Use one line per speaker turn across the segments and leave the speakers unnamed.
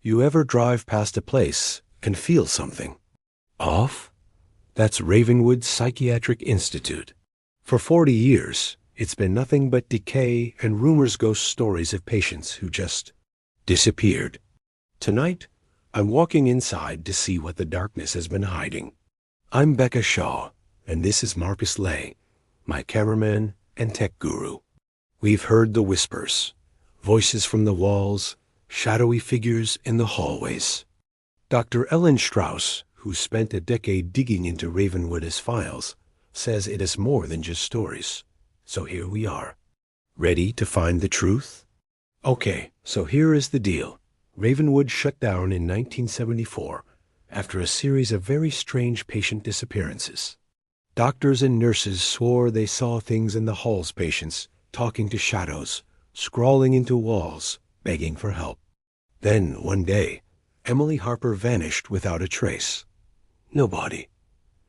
You ever drive past a place and feel something off? That's Ravenwood Psychiatric Institute. For 40 years, it's been nothing but decay and rumors, ghost stories of patients who just disappeared. Tonight, I'm walking inside to see what the darkness has been hiding. I'm Becca Shaw, and this is Marcus Lay, my cameraman and tech guru. We've heard the whispers, voices from the walls, shadowy figures in the hallways. Dr. Ellen Strauss, who spent a decade digging into Ravenwood's files, says it is more than just stories. So here we are. Ready to find the truth? Okay, so here is the deal. Ravenwood shut down in 1974 after a series of very strange patient disappearances. Doctors and nurses swore they saw things in the halls, patients talking to shadows, scrawling into walls, begging for help. Then, one day, Emily Harper vanished without a trace. No body,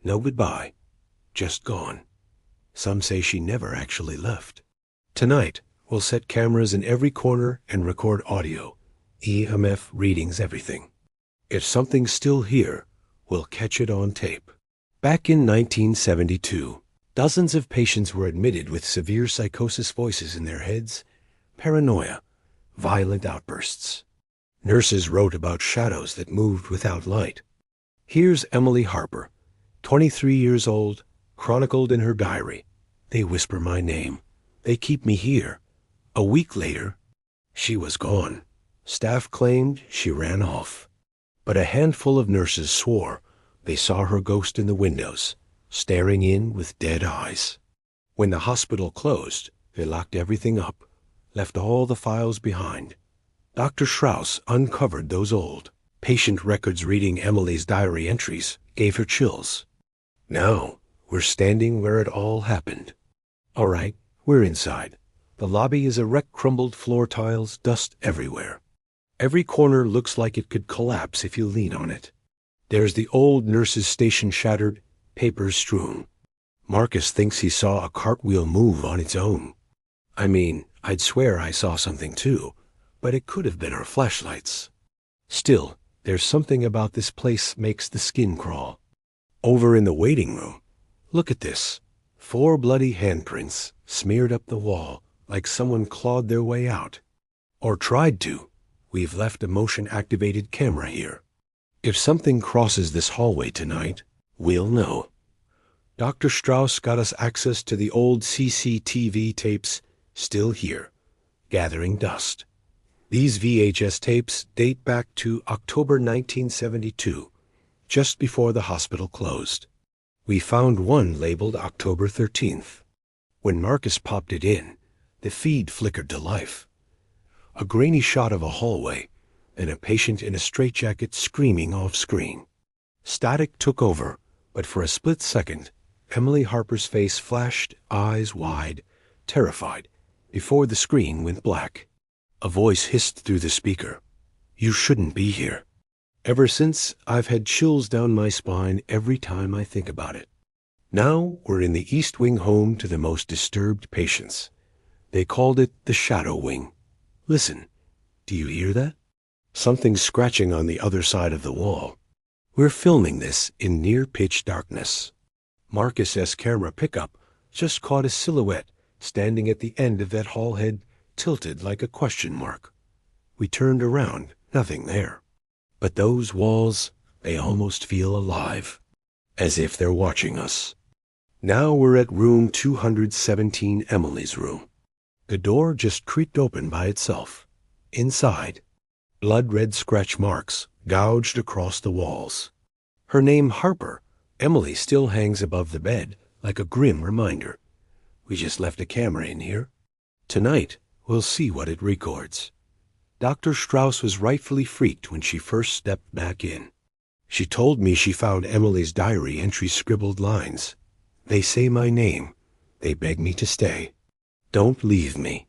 no goodbye, just gone. Some say she never actually left. Tonight, we'll set cameras in every corner and record audio, EMF readings, everything. If something's still here, we'll catch it on tape. Back in 1972, dozens of patients were admitted with severe psychosis, voices in their heads, paranoia, violent outbursts. Nurses wrote about shadows that moved without light. Here's Emily Harper, 23 years old, chronicled in her diary. They whisper my name. They keep me here. A week later, she was gone. Staff claimed she ran off. But a handful of nurses swore they saw her ghost in the windows, staring in with dead eyes. When the hospital closed, they locked everything up, left all the files behind. Dr. Strauss uncovered those old patient records. Reading Emily's diary entries gave her chills. Now, we're standing where it all happened. All right, we're inside. The lobby is a wreck, crumbled floor tiles, dust everywhere. Every corner looks like it could collapse if you lean on it. There's the old nurse's station shattered, papers strewn. Marcus thinks he saw a cartwheel move on its own. I mean, I'd swear I saw something too, but it could have been our flashlights. Still, there's something about this place makes the skin crawl. Over in the waiting room, look at this. 4 bloody handprints smeared up the wall like someone clawed their way out. Or tried to. We've left a motion-activated camera here. If something crosses this hallway tonight, we'll know. Dr. Strauss got us access to the old CCTV tapes, still here, gathering dust. These VHS tapes date back to October 1972, just before the hospital closed. We found one labeled October 13th. When Marcus popped it in, the feed flickered to life. A grainy shot of a hallway and a patient in a straitjacket screaming off screen. Static took over, but for a split second, Emily Harper's face flashed, eyes wide, terrified, before the screen went black. A voice hissed through the speaker. You shouldn't be here. Ever since, I've had chills down my spine every time I think about it. Now we're in the East Wing, home to the most disturbed patients. They called it the Shadow Wing. Listen, do you hear that? Something's scratching on the other side of the wall. We're filming this in near-pitch darkness. Marcus's camera pickup just caught a silhouette standing at the end of that hall head, tilted like a question mark. We turned around, nothing there. But those walls, they almost feel alive, as if they're watching us. Now we're at room 217, Emily's room. The door just creaked open by itself. Inside, blood-red scratch marks gouged across the walls. Her name, Harper, Emily, still hangs above the bed like a grim reminder. We just left a camera in here. Tonight, we'll see what it records. Dr. Strauss was rightfully freaked when she first stepped back in. She told me she found Emily's diary entry scribbled lines. They say my name. They beg me to stay. Don't leave me.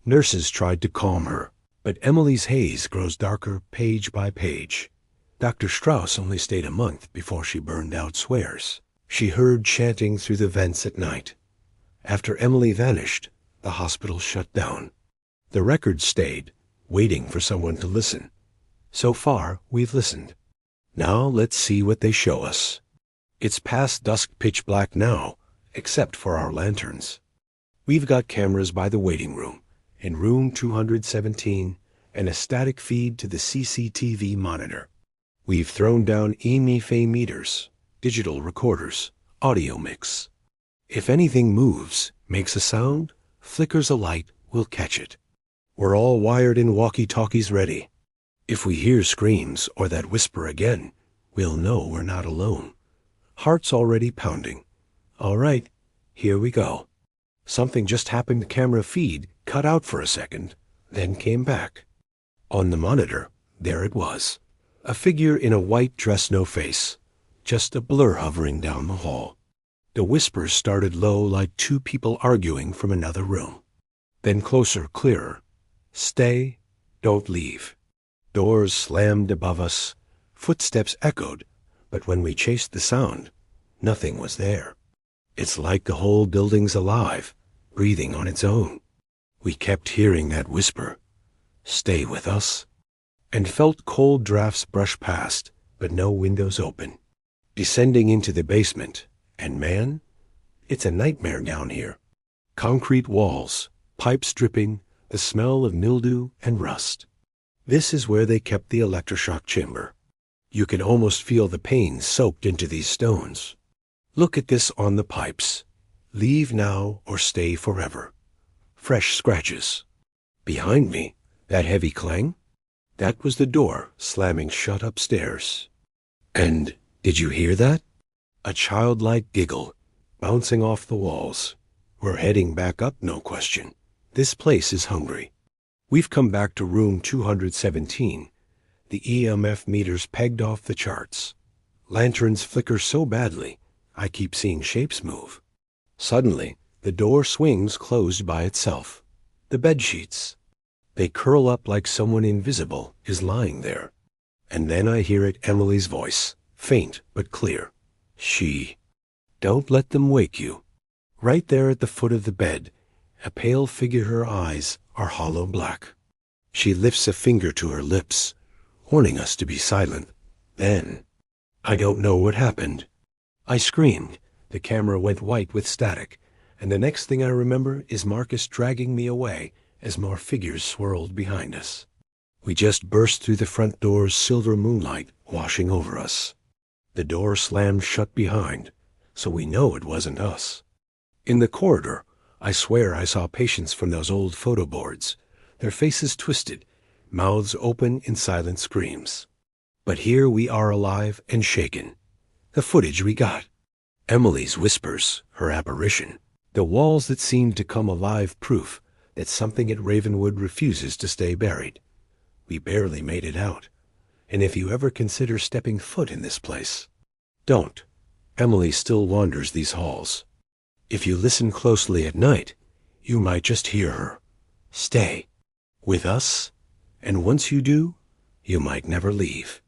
Nurses tried to calm her, but Emily's haze grows darker page by page. Dr. Strauss only stayed a month before she burned out, swears. She heard chanting through the vents at night. After Emily vanished, the hospital shut down. The records stayed, waiting for someone to listen. So far, we've listened. Now let's see what they show us. It's past dusk pitch black now, except for our lanterns. We've got cameras by the waiting room, in room 217, and a static feed to the CCTV monitor. We've thrown down EMF meters, digital recorders, audio mix. If anything moves, makes a sound, flickers a light, we'll catch it. We're all wired in walkie-talkies ready. If we hear screams or that whisper again, we'll know we're not alone. Heart's already pounding. All right, here we go. Something just happened. The camera feed cut out for a second, then came back. On the monitor, there it was. A figure in a white dress, no face. Just a blur hovering down the hall. The whispers started low, like two people arguing from another room. Then closer, clearer. Stay, don't leave. Doors slammed above us. Footsteps echoed, but when we chased the sound, nothing was there. It's like the whole building's alive, breathing on its own. We kept hearing that whisper, "Stay with us," and felt cold drafts brush past, but no windows open. Descending into the basement, and man, it's a nightmare down here. Concrete walls, pipes dripping, the smell of mildew and rust. This is where they kept the electroshock chamber. You can almost feel the pain soaked into these stones. Look at this on the pipes. Leave now or stay forever. Fresh scratches. Behind me, that heavy clang? That was the door slamming shut upstairs. And did you hear that? A childlike giggle, bouncing off the walls. We're heading back up, no question. This place is hungry. We've come back to room 217. The EMF meters pegged off the charts. Lanterns flicker so badly, I keep seeing shapes move. Suddenly, the door swings closed by itself. The bedsheets. They curl up like someone invisible is lying there. And then I hear it, Emily's voice, faint but clear. Don't let them wake you. Right there at the foot of the bed, a pale figure, her eyes are hollow black. She lifts a finger to her lips, warning us to be silent. Then, I don't know what happened. I screamed. The camera went white with static, and the next thing I remember is Marcus dragging me away as more figures swirled behind us. We just burst through the front door's silver moonlight washing over us. The door slammed shut behind, so we know it wasn't us. In the corridor, I swear I saw patients from those old photo boards, their faces twisted, mouths open in silent screams. But here we are, alive and shaken. The footage we got. Emily's whispers, her apparition. The walls that seemed to come alive, proof that something at Ravenwood refuses to stay buried. We barely made it out. And if you ever consider stepping foot in this place, don't. Emily still wanders these halls. If you listen closely at night, you might just hear her. Stay with us, and once you do, you might never leave.